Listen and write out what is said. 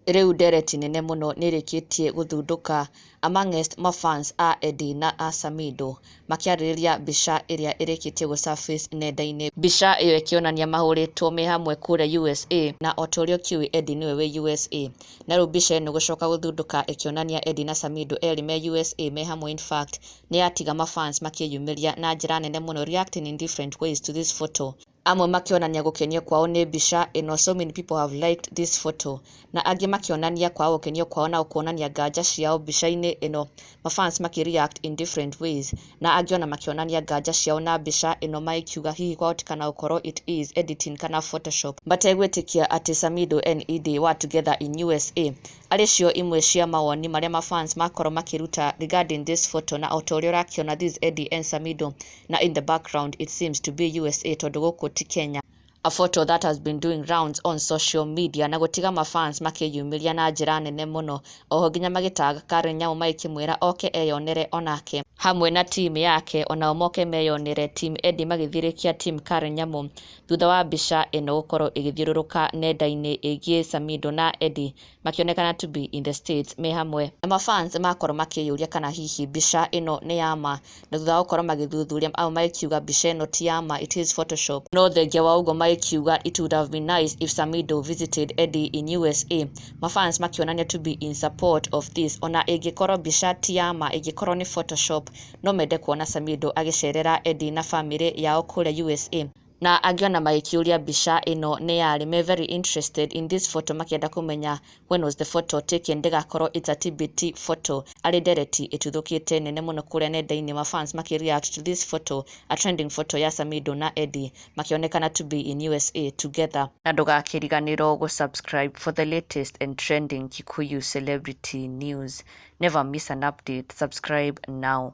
Riu ndereti nene muno nirikitie guthunduka amongst mafans a Edday na a Samidoh makiarĩrĩria mbica ĩrĩa ĩrĩkĩtie gũsurface nenda-inĩ. Mbica ĩyo ĩkĩonania mahũrĩtwo me hamwe kũrĩa USA, na o ta ũrĩa ũkiũĩ Edday nĩwe wĩ USA. Na rĩu mbica ĩno gũcoka gũthunduka ĩkĩonania Edday na Samidoh erĩ me USA me hamwe. In fact nĩ yatiga mafans makĩyumĩria na njĩra nene mũno, reacting in different ways to this photo. Amwe makĩonania gũkenio kwao nĩ mbica ĩno, so many people have liked this photo, na angĩ makĩonania kwao gũkenio kwao na kuonania nganja ciao mbica-inĩ ĩno, mafans makĩreact in different ways, na angĩ ona makĩonania nganja ciao na mbica ĩno makiuga hihi kwahotekana gũkorwo it is editing kana photoshop, bategwĩtĩkia atĩ Samidoh and Edday were together in USA. Arĩ cio imwe cia mawoni marĩa mafans makorwo makĩruta regarding this photo, na o ta ũrĩa ũrakĩona this Edday and Samidoh, na in the background it seems to be USA tondũ gũkũ ti Kenya. A photo that has been doing rounds on social media na gũtiga mafans makĩyumĩria na njĩra nene mũno, oho nginya magĩtaga Karen Nyamu magĩkĩmwĩra oke eyonere onake hamwe na team yake, onao moke meyonere team Edday magĩthirĩkia team Karen Nyamu, thutha wa mbica ĩno gũkorwo ĩgĩthiũrũrũka nenda-inĩ ĩgiĩ Samidoh na Edday makĩonekana to be in the States me hamwe. Na mafans makorwo makĩyũria kana hihi mbica ĩno nĩ yama, na thutha wa gũkorwo magĩthuthuria au magĩkiuga mbica ĩno ti yama, it is Photoshop. No thengia wa ũguo magĩkiuga it would have been nice if Samidoh visited Edday in USA. Mafans makĩonania to be in support of this, ona ĩngĩkorwo mbica ti yama, ĩngĩkorwo nĩ Photoshop, no mende kuona Samidoh agĩcerera Edday na family yao kũrĩa USA. Na angĩ ona magĩkĩũria mbica ĩno nĩ yarĩ, me very interested in this photo, makĩenda kũmenya when was the photo taken, ndĩgakorwo it's a TBT photo. Arĩ ndereti ĩtuthũkĩte nene mũno kũrĩa nenda-inĩ, mafans makĩreact to this photo, a trending photo ya Samidoh na Edday makĩonekana to be in USA together. Na ndũgakĩriganĩrwo gũsubscribe for the latest and trending Kikuyu celebrity news. Never miss an update. Subscribe now.